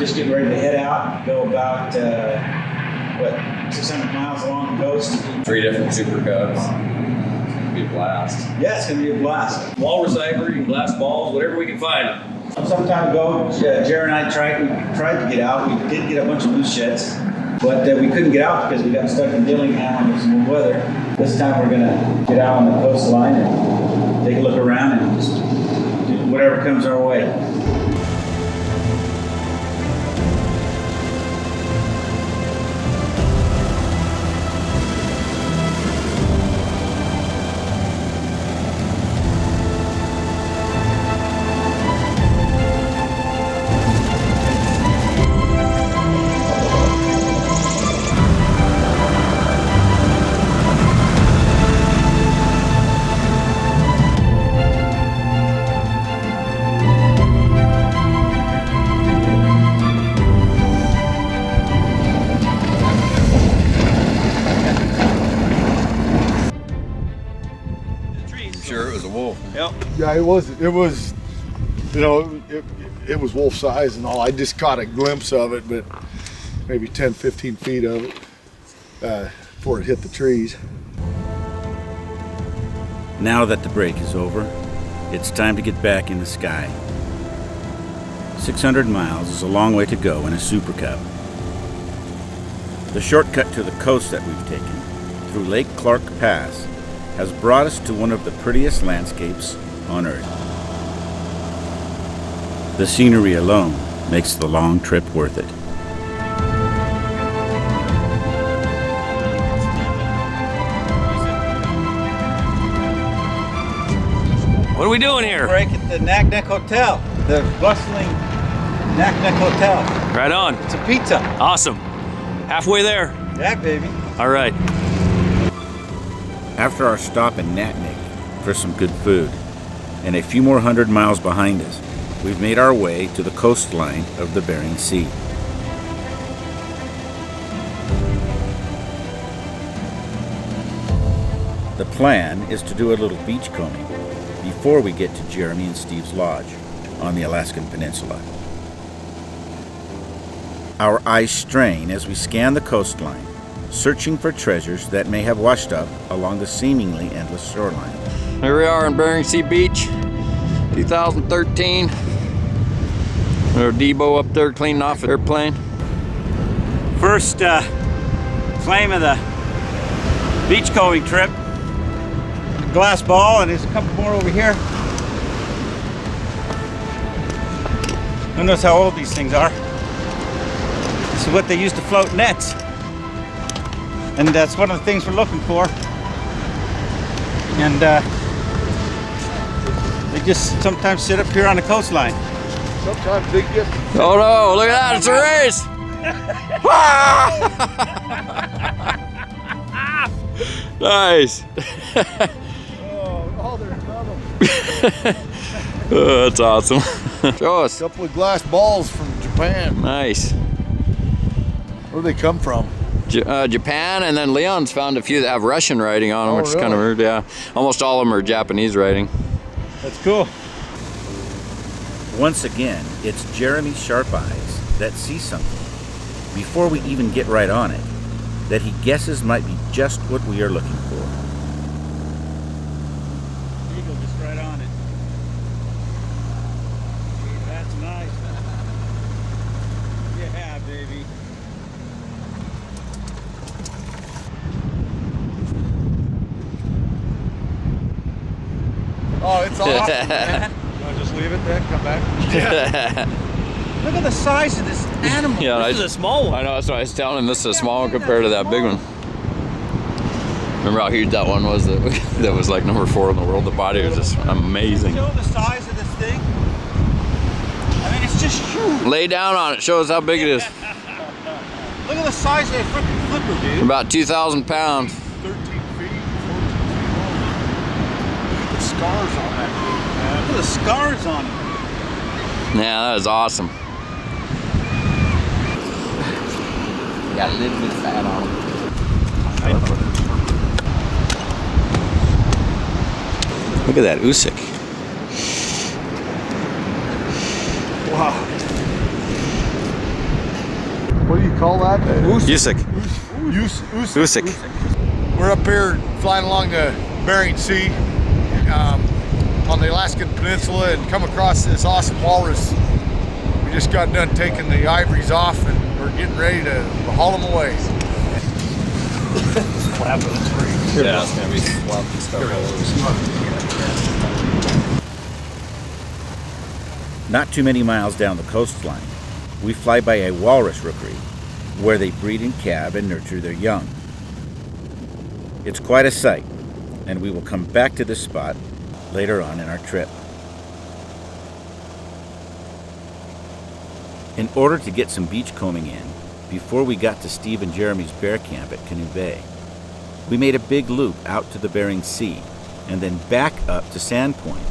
just getting ready to head out, go about, 600 miles along the coast. 3 different Super Cubs. It's gonna be a blast. Yeah, it's going to be a blast. Walrus ivory and glass balls, whatever we can find. Some time ago, Jared and I tried to get out. We did get a bunch of loose sheds, but we couldn't get out because we got stuck in Dillingham with some weather. This time we're going to get out on the coastline and take a look around and just do whatever comes our way. Sure, it was a wolf. Yep. Yeah, it was, you know, it was wolf size and all. I just caught a glimpse of it, but maybe 10, 15 feet of it before it hit the trees. Now that the break is over, it's time to get back in the sky. 600 miles is a long way to go in a Super Cub. The shortcut to the coast that we've taken, through Lake Clark Pass, has brought us to one of the prettiest landscapes on Earth. The scenery alone makes the long trip worth it. What are we doing here? Break at the Naknek Hotel, the bustling Naknek Hotel. Right on. It's a pizza. Awesome. Halfway there. Yeah, baby. All right. After our stop in Naknek for some good food, and a few more 100 miles behind us, we've made our way to the coastline of the Bering Sea. The plan is to do a little beachcombing before we get to Jeremy and Steve's lodge on the Alaskan Peninsula. Our eyes strain as we scan the coastline, searching for treasures that may have washed up along the seemingly endless shoreline. Here we are in Bering Sea Beach, 2013. Our Debo up there cleaning off the airplane. First flame of the beachcombing trip. Glass ball, and there's a couple more over here. Who knows how old these things are? This is what they used to float nets. And that's one of the things we're looking for. And they just sometimes sit up here on the coastline. Sometimes they get... Oh no, look at that, it's a race! Nice! Oh, there's another. Oh, that's awesome. Show us. A couple of glass balls from Japan. Nice. Where do they come from? Japan, and then Leon's found a few that have Russian writing on them, Oh, which is kind of really? weird, yeah. Almost all of them are Japanese writing. That's cool. Once again, it's Jeremy's sharp eyes that see something, before we even get right on it, that he guesses might be just what we are looking for. Eagle just right on it. That's nice. Yeah, baby. Oh, it's awesome, man. You want to just leave it then, come back? Look at the size of this animal. Yeah, This is a small one. I know, that's what I was telling him. This is a small one compared to that big one. Remember how huge that one was? That was like number 4 in the world. The body was just amazing. Show the size of this thing. I mean, it's just huge. Lay down on it. Show us how big it is. Look at the size of that freaking flipper, dude. About 2,000 pounds. 13 feet, 14 feet long. Look at the scars on that thing, man. Look at the scars on it. Yeah, that is awesome. Got a little bit of fat on it. Look at that Usik. Wow. call that? Usik. Usik. We're up here flying along the Bering Sea on the Alaskan Peninsula and come across this awesome walrus. We just got done taking the ivories off and we're getting ready to haul them away. Yeah, it's gonna be swampy stuff all over. Not too many miles down the coastline, we fly by a walrus rookery, where they breed and calve and nurture their young. It's quite a sight, and we will come back to this spot later on in our trip. In order to get some beachcombing in, before we got to Steve and Jeremy's bear camp at Canoe Bay, we made a big loop out to the Bering Sea, and then back up to Sandpoint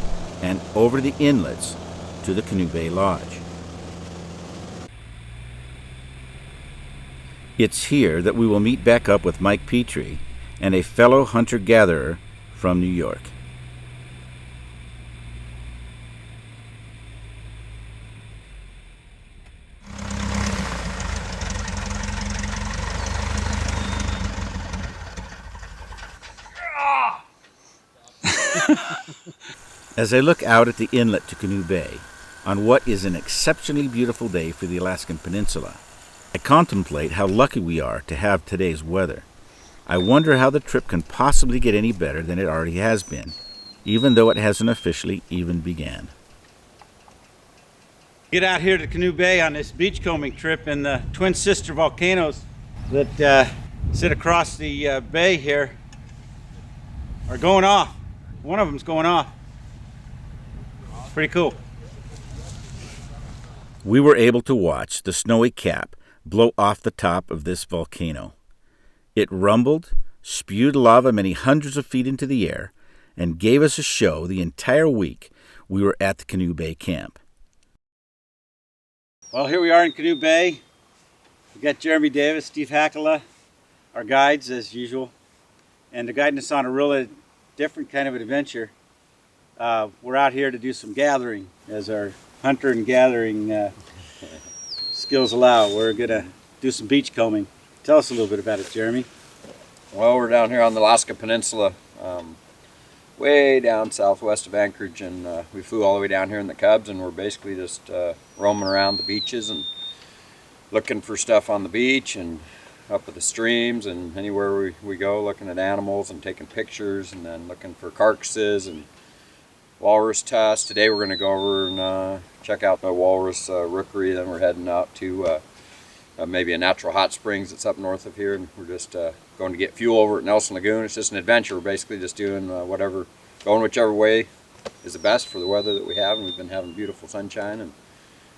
and over the inlets to the Canoe Bay Lodge. It's here that we will meet back up with Mike Petrie and a fellow hunter-gatherer from New York. As I look out at the inlet to Canoe Bay, on what is an exceptionally beautiful day for the Alaskan Peninsula, I contemplate how lucky we are to have today's weather. I wonder how the trip can possibly get any better than it already has been, even though it hasn't officially even began. Get out here to Canoe Bay on this beachcombing trip, and the twin sister volcanoes that sit across the bay here are going off. One of them's going off. It's pretty cool. We were able to watch the snowy cap blow off the top of this volcano. It rumbled, spewed lava many hundreds of feet into the air, and gave us a show the entire week we were at the Canoe Bay camp. Well, here we are in Canoe Bay. We got Jeremy Davis, Steve Hackala, our guides as usual, and they're guiding us on a really different kind of an adventure. We're out here to do some gathering, as our hunter and gathering skills allow. We're gonna do some beachcombing. Tell us a little bit about it, Jeremy. Well, we're down here on the Alaskan Peninsula, way down southwest of Anchorage, and we flew all the way down here in the Cubs, and we're basically just roaming around the beaches and looking for stuff on the beach and up at the streams and anywhere we go, looking at animals and taking pictures, and then looking for carcasses and walrus tusks. Today we're going to go over and check out the walrus rookery. Then we're heading out to maybe a natural hot springs that's up north of here, and we're just going to get fuel over at Nelson Lagoon. It's just an adventure. We're basically just doing going whichever way is the best for the weather that we have, and we've been having beautiful sunshine and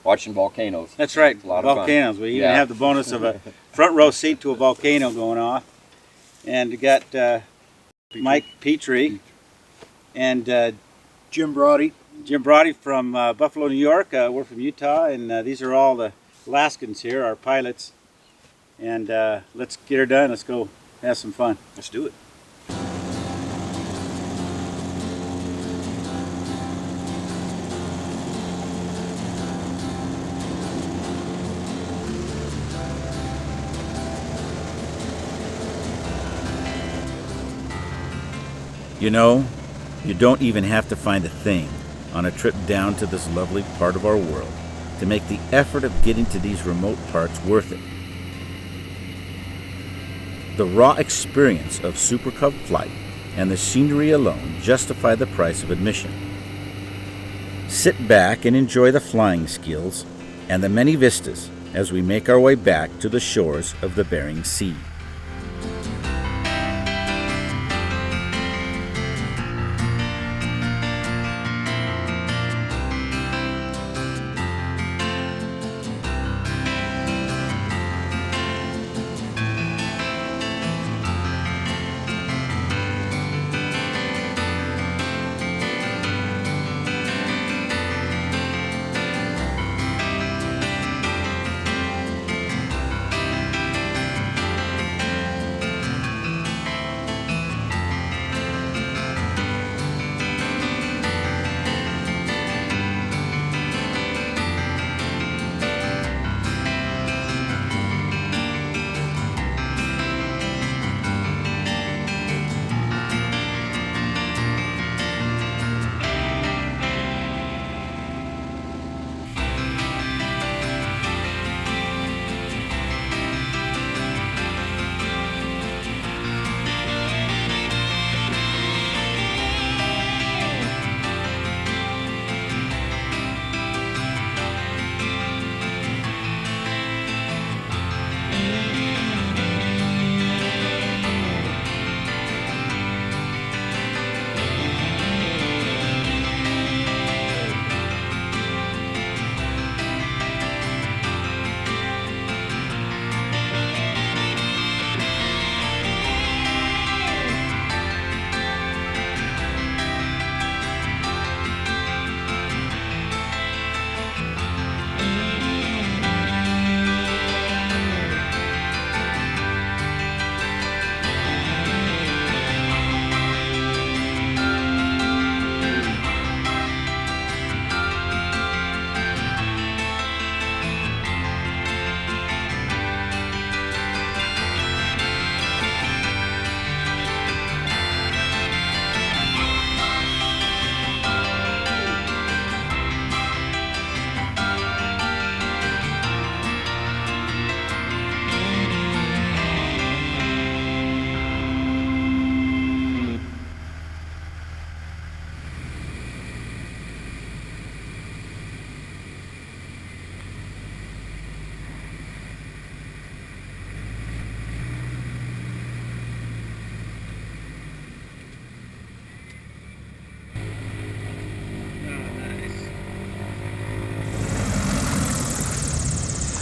watching volcanoes. That's right, a lot of volcanoes. fun. We even have the bonus of a front row seat to a volcano going off. And we got Mike Petrie and Jim Brody. Jim Brody from Buffalo, New York. We're from Utah, and these are all the Alaskans here, our pilots. And let's get her done. Let's go have some fun. Let's do it. You know, you don't even have to find a thing on a trip down to this lovely part of our world to make the effort of getting to these remote parts worth it. The raw experience of Super Cub flight and the scenery alone justify the price of admission. Sit back and enjoy the flying skills and the many vistas as we make our way back to the shores of the Bering Sea.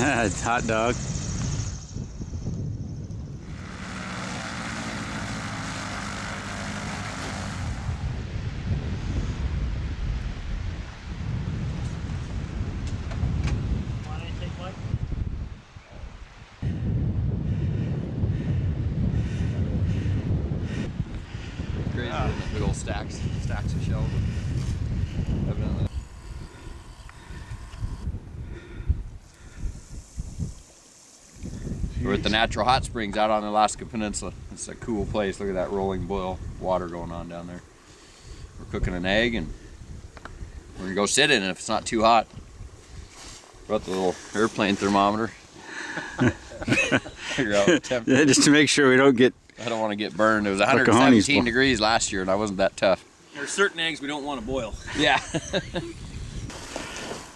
Hot dog. Crazy, isn't it? Big old stacks of shells. Evidently. We're at the natural hot springs out on the Alaskan Peninsula. It's a cool place. Look at that rolling boil water going on down there. We're cooking an egg and we're gonna go sit in it if it's not too hot. Brought the little airplane thermometer. Figure out the temperature. Yeah, just to make sure we don't get. I don't want to get burned. It was 117 degrees last year and I wasn't that tough. There's certain eggs we don't want to boil. Yeah.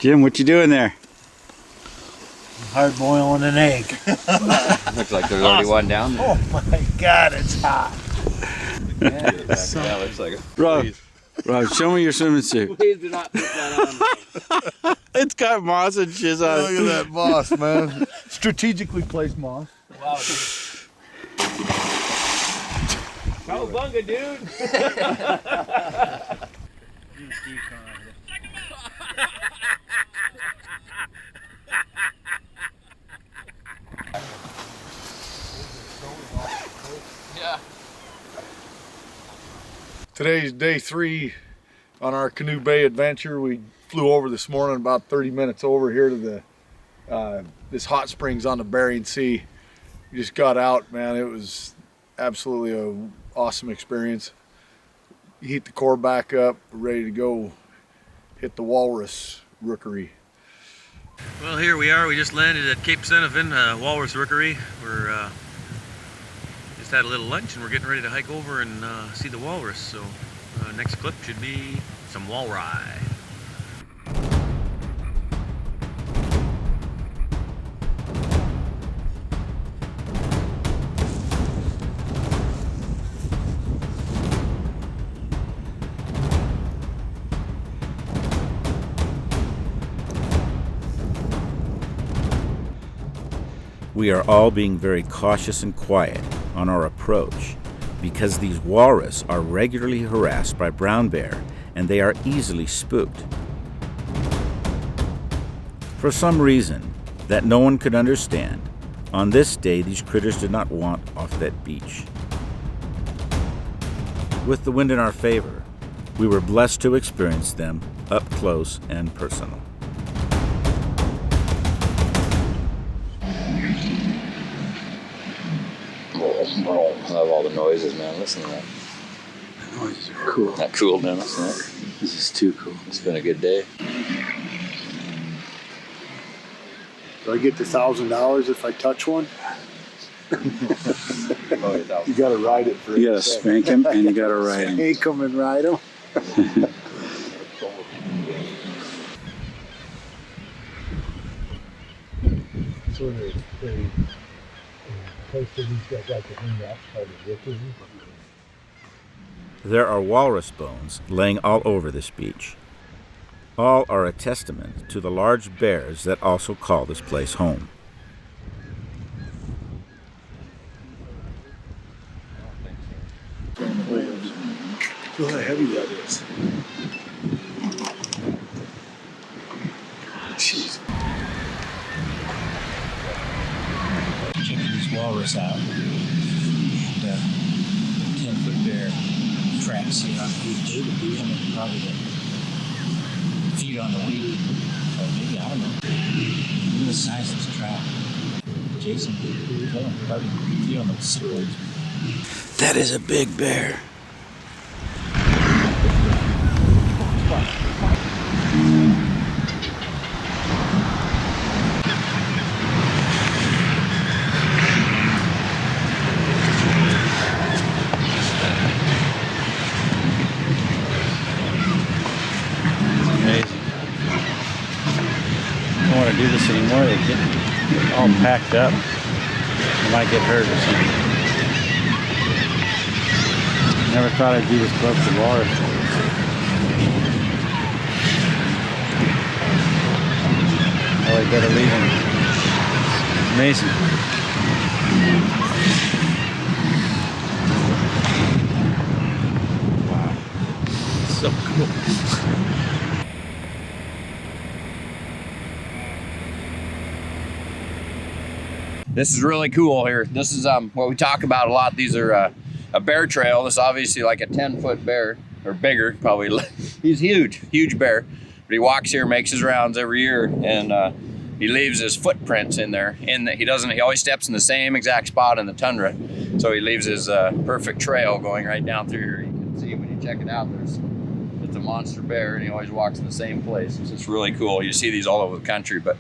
Jim, what you doing there? Hard boiling an egg. Looks like there's already one down there. Oh my God, it's hot. Yeah, that looks like a Rob, show me your swimming suit. Please do not put that on. It's got moss and shiz on it. Look at that moss, man. Strategically placed moss. Wow. Cowabunga, dude. Yeah. Today's day 3 on our Canoe Bay adventure. We flew over this morning, about 30 minutes over here to the this hot springs on the Bering Sea. We just got out, man. It was absolutely a awesome experience. You heat the core back up, ready to go hit the Walrus rookery. Well, here we are. We just landed at Cape Senevin, Walrus rookery. We're just had a little lunch and we're getting ready to hike over and see the walrus. So next clip should be some walrus. We are all being very cautious and quiet on our approach because these walrus are regularly harassed by brown bear and they are easily spooked. For some reason that no one could understand, on this day these critters did not want off that beach. With the wind in our favor, we were blessed to experience them up close and personal. I love all the noises, man. Listen to that. The noises are cool. Not cool, man. Listen to that. This is too cool. It's been a good day. Do I get the $1,000 if I touch one? You gotta ride it for You gotta spank him and you gotta ride him. Hey, come and ride him. So they posted these guys like the hang-ups called the rookery. There are walrus bones laying all over this beach. All are a testament to the large bears that also call this place home. Look how heavy that is. Jeez. Checking these walrus out. And 10-foot bear tracks here on They would be in it probably to feed on the weed. Or maybe, I don't know. Look at the size of this trap. Jason would tell him probably feed on the cichlids. That is a big bear. Don't want to do this anymore. They get all packed up. They might get hurt or something. Never thought I'd be this close to walrus. Oh, I better leave him. Amazing. Wow. So cool. This is really cool here. This is what we talk about a lot. These are a bear trail. This is obviously like a 10-foot bear, or bigger, probably. He's huge bear. But he walks here, makes his rounds every year, and he leaves his footprints in there. He always steps in the same exact spot in the tundra. So he leaves his perfect trail going right down through here. You can see when you check it out, it's a monster bear, and he always walks in the same place. It's just really cool. You see these all over the country, but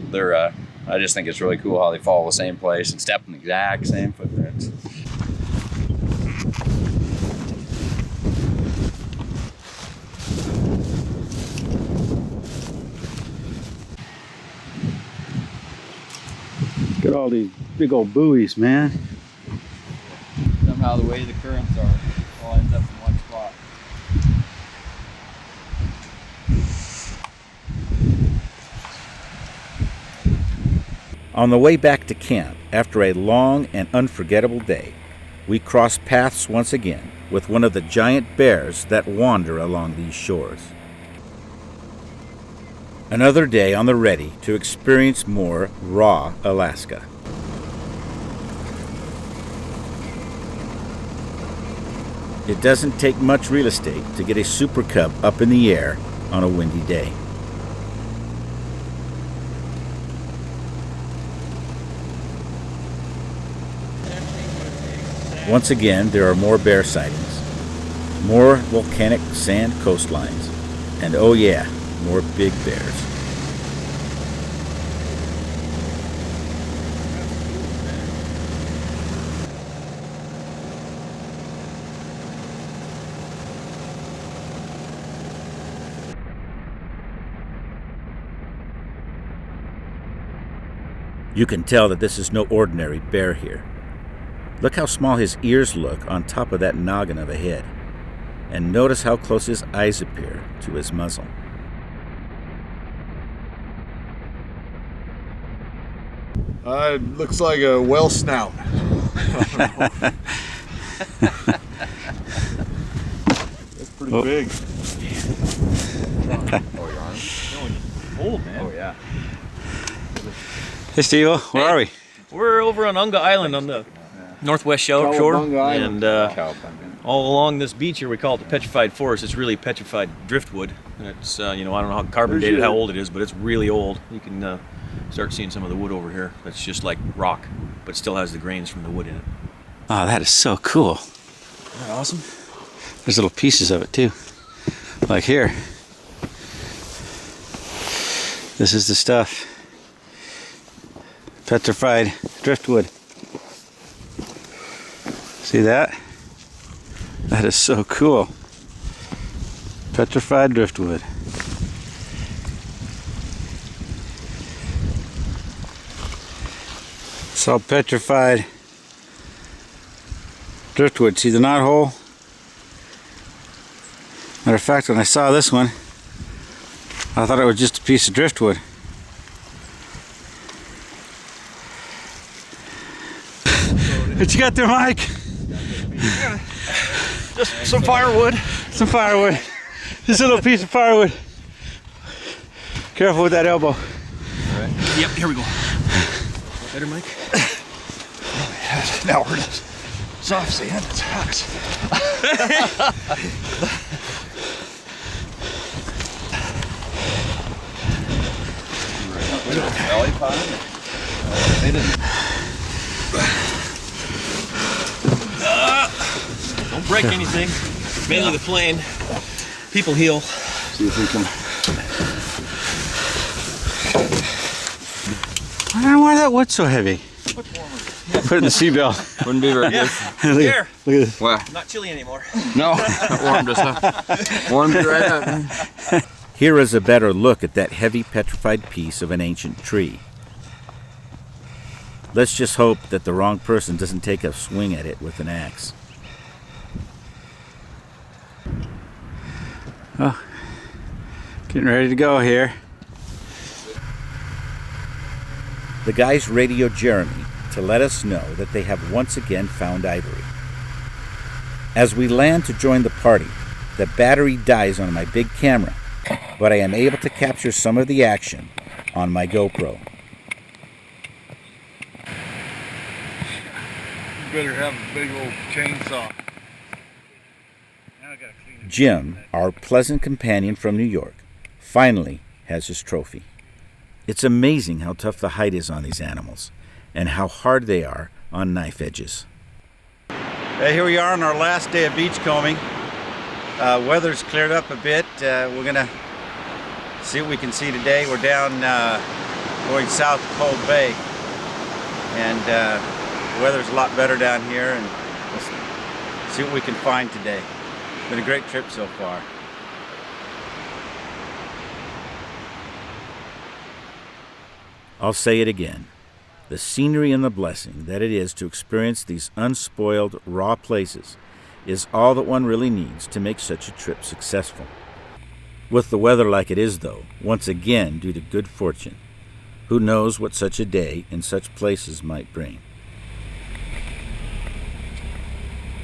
they're I just think it's really cool how they follow the same place and step in the exact same footprints. Look at all these big old buoys, man. Somehow the way the currents are, it all ends up in one spot. On the way back to camp, after a long and unforgettable day, we cross paths once again with one of the giant bears that wander along these shores. Another day on the ready to experience more raw Alaska. It doesn't take much real estate to get a Super Cub up in the air on a windy day. Once again, there are more bear sightings, more volcanic sand coastlines, and oh yeah, more big bears. You can tell that this is no ordinary bear here. Look how small his ears look on top of that noggin of a head. And notice how close his eyes appear to his muzzle. It looks like a whale snout. That's pretty big. Old, man. Oh yeah. Hey Steve, where are we? We're over on Unga Island on the northwest shore, and all along this beach here we call it the Petrified Forest. It's really petrified driftwood. It's you know, I don't know how carbon dated how old it is, but it's really old. You can start seeing some of the wood over here. That's just like rock, but still has the grains from the wood in it. Oh, that is so cool. Isn't that awesome? There's little pieces of it too. Like here. This is the stuff. Petrified driftwood. See that? That is so cool. Petrified driftwood. It's all petrified driftwood. See the knot hole? Matter of fact, when I saw this one, I thought it was just a piece of driftwood. What you got there, Mike? Just some firewood. Some firewood. Just a little piece of firewood. Careful with that elbow. All right. Yep, here we go. Better, Mike? Oh, yeah, now we're just soft sand. It's hot. Belly pine? They didn't. Don't break anything. Mainly the plane. People heal. See if we can. I don't know why that wood's so heavy. Put it in the seatbelt. Wouldn't be very good. Here. Look at this. Well, Not chilly anymore. no, that warmed us up. Warmed it right up. Here is a better look at that heavy petrified piece of an ancient tree. Let's just hope that the wrong person doesn't take a swing at it with an axe. Oh, getting ready to go here. The guys radio Jeremy to let us know that they have once again found ivory. As we land to join the party, the battery dies on my big camera, but I am able to capture some of the action on my GoPro. You better have a big old chainsaw. Jim, our pleasant companion from New York, finally has his trophy. It's amazing how tough the hide is on these animals and how hard they are on knife edges. Here we are on our last day of beachcombing. Weather's cleared up a bit. We're gonna see what we can see today. We're down going south of Canoe Bay, and the weather's a lot better down here, and we'll see what we can find today. Been a great trip so far. I'll say it again. The scenery and the blessing that it is to experience these unspoiled, raw places is all that one really needs to make such a trip successful. With the weather like it is, though, once again due to good fortune, who knows what such a day in such places might bring.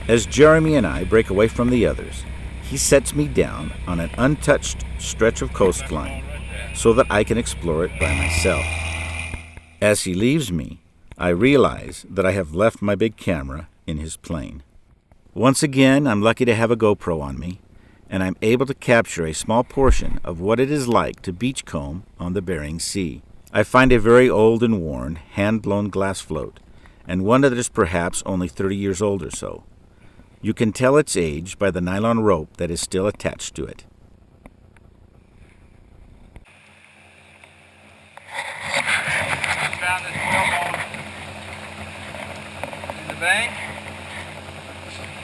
As Jeremy and I break away from the others, he sets me down on an untouched stretch of coastline so that I can explore it by myself. As he leaves me, I realize that I have left my big camera in his plane. Once again, I'm lucky to have a GoPro on me, and I'm able to capture a small portion of what it is like to beachcomb on the Bering Sea. I find a very old and worn, hand-blown glass float, and one that is perhaps only 30 years old or so. You can tell its age by the nylon rope that is still attached to it. Found this whalebone in the bank.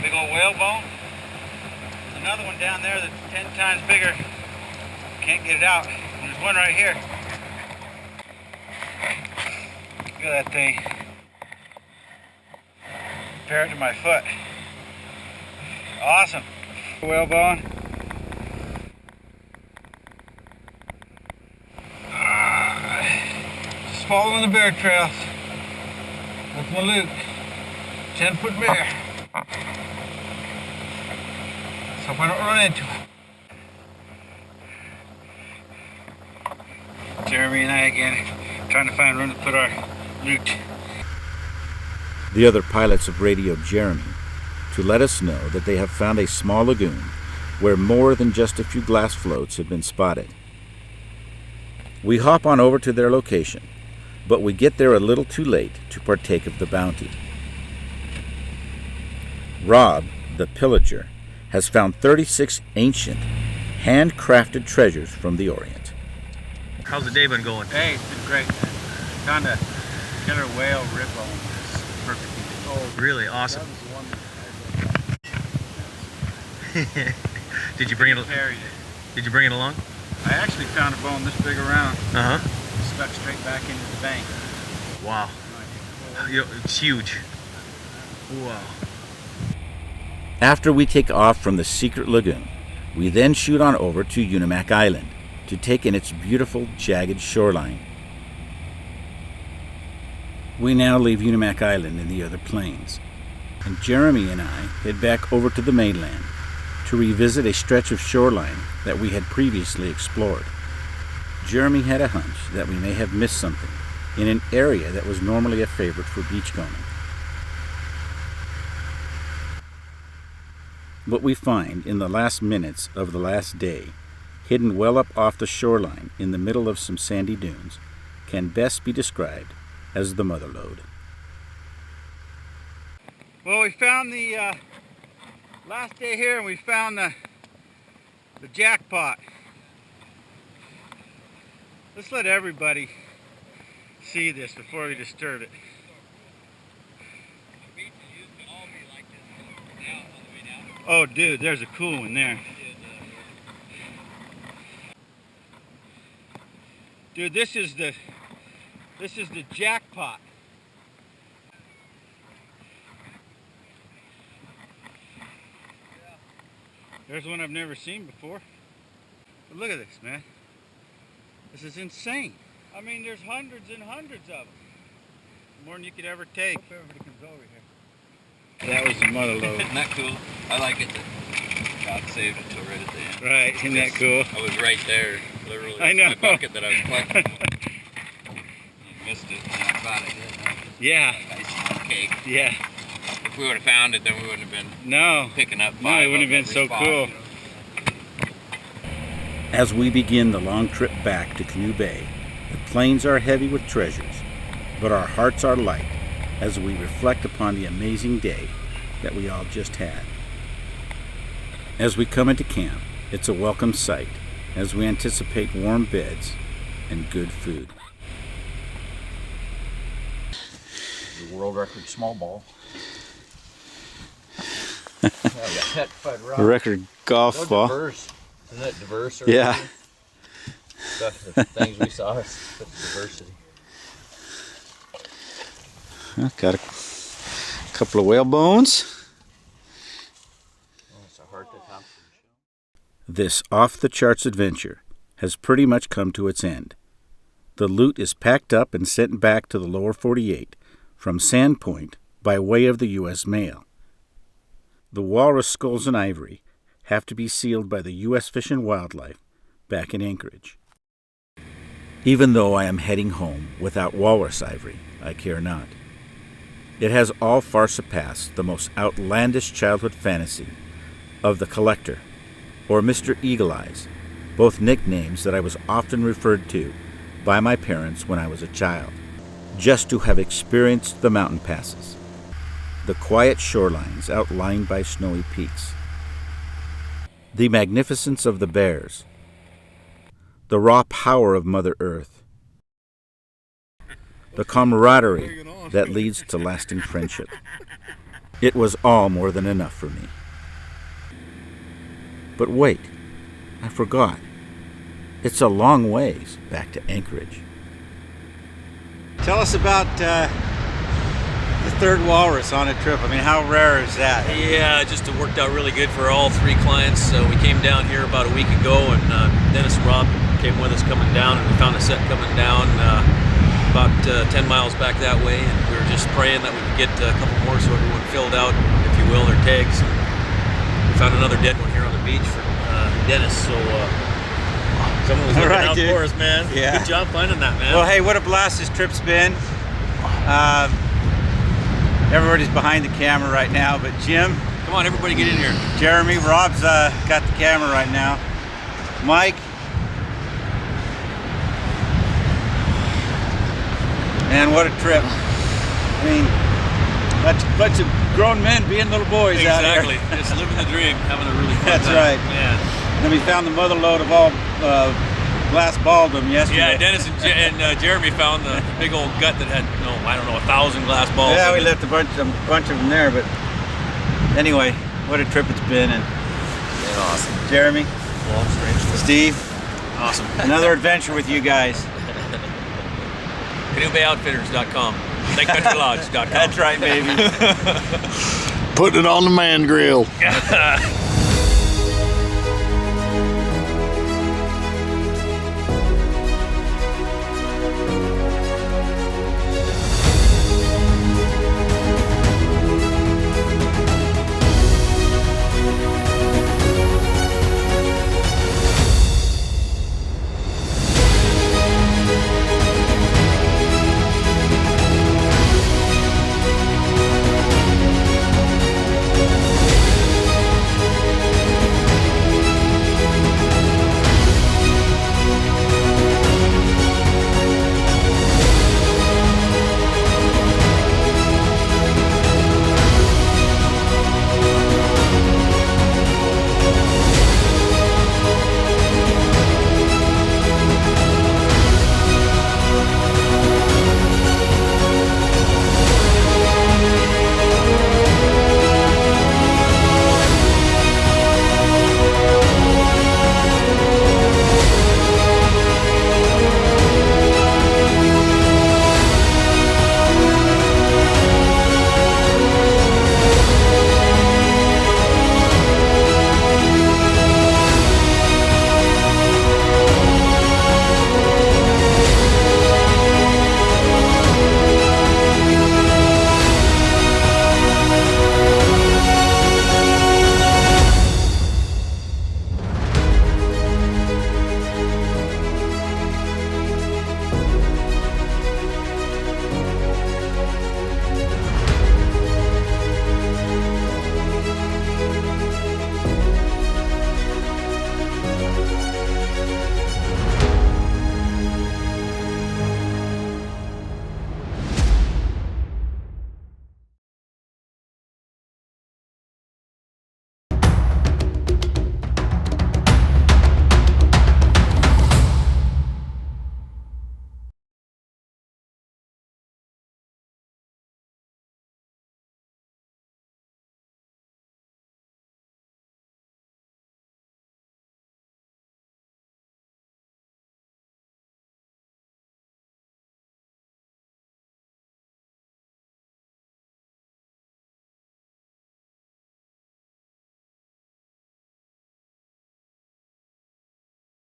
Big old whalebone. There's another one down there that's 10 times bigger. Can't get it out. And there's one right here. Look at that thing. Compare it to my foot. Awesome. Whalebone. Just following the bear trails with my Luke. 10-foot bear. Let's hope I don't run into him. Jeremy and I again, trying to find room to put our loot. The other pilots have radioed Jeremy to let us know that they have found a small lagoon where more than just a few glass floats have been spotted. We hop on over to their location, but we get there a little too late to partake of the bounty. Rob, the pillager, has found 36 ancient, handcrafted treasures from the Orient. How's the day been going? Hey, it's been great. Found a killer whale ribbon. It's perfect. Oh, really awesome. Did you bring it? Did you bring it along? I actually found a bone this big around. Uh-huh. Stuck straight back into the bank. Wow. It's huge. Wow. After we take off from the secret lagoon, we then shoot on over to Naknek Island to take in its beautiful, jagged shoreline. We now leave Naknek Island and the other plains, and Jeremy and I head back over to the mainland to revisit a stretch of shoreline that we had previously explored. Jeremy had a hunch that we may have missed something in an area that was normally a favorite for beachcombing. What we find in the last minutes of the last day, hidden well up off the shoreline in the middle of some sandy dunes, can best be described as the mother lode. Well, we found the last day here, and we found the jackpot. Let's let everybody see this before we disturb it. Oh, dude, there's a cool one there. Dude, this is the jackpot. There's one I've never seen before. But look at this, man. This is insane. I mean, there's hundreds and hundreds of them. More than you could ever take. Everybody comes over here. That was the mother lode. Isn't that cool? I like it that God saved it till right at the end. Right, isn't that cool? I was right there, literally. I know. My bucket that I was collecting. You missed it, and I'm glad I did. Yeah. Icing on the cake. Yeah. If we would have found it, then we wouldn't have been No. picking up No, five it wouldn't have been of so every spot. cool. As we begin the long trip back to Canoe Bay, the plains are heavy with treasures, but our hearts are light as we reflect upon the amazing day that we all just had. As we come into camp, it's a welcome sight as we anticipate warm beds and good food. The world record small ball. Petrified rock. Record golf So ball. diverse. Isn't it diverse? Yeah. Stuff, the things we saw, it's such diversity. Got a couple of whale bones. Oh, it's a heart that comes from the shell. This off-the-charts adventure has pretty much come to its end. The loot is packed up and sent back to the lower 48 from Sandpoint by way of the U.S. mail. The walrus skulls and ivory have to be sealed by the U.S. Fish and Wildlife back in Anchorage. Even though I am heading home without walrus ivory, I care not. It has all far surpassed the most outlandish childhood fantasy of the collector, or Mr. Eagle Eyes, both nicknames that I was often referred to by my parents when I was a child. Just to have experienced the mountain passes, the quiet shorelines outlined by snowy peaks, the magnificence of the bears, the raw power of Mother Earth, the camaraderie that leads to lasting friendship. It was all more than enough for me. But wait, I forgot. It's a long ways back to Anchorage. Tell us about the third walrus on a trip. I mean, how rare is that? Yeah, just it worked out really good for all three clients. We came down here about a week ago, and Dennis and Rob came with us coming down, and we found a set coming down about 10 miles back that way, and we were just praying that we could get a couple more so everyone filled out, if you will, their tags. And we found another dead one here on the beach for Dennis, so someone was looking out for us, man. Yeah. Good job finding that, man. Well, hey, what a blast this trip's been. Everybody's behind the camera right now, but Jim, Come on, everybody get in here. Jeremy, Rob's got the camera right now. Mike, man, what a trip. I mean, bunch of grown men being little boys out here. Exactly. Just living the dream, having a really fun That's time. right. Man. Then we found the mother lode of all glass baldom yesterday. Yeah, Dennis and Jeremy found the big old gut that had, 1,000 glass balls. Yeah, in we it. left a bunch of them there, but anyway, what a trip it's been. And Awesome. Jeremy, Long, strange trip. Steve, Awesome. another adventure with you guys. CanoeBayOutfitters.com. ThankCountryLodge.com. That's right, baby. Putting it on the man grill.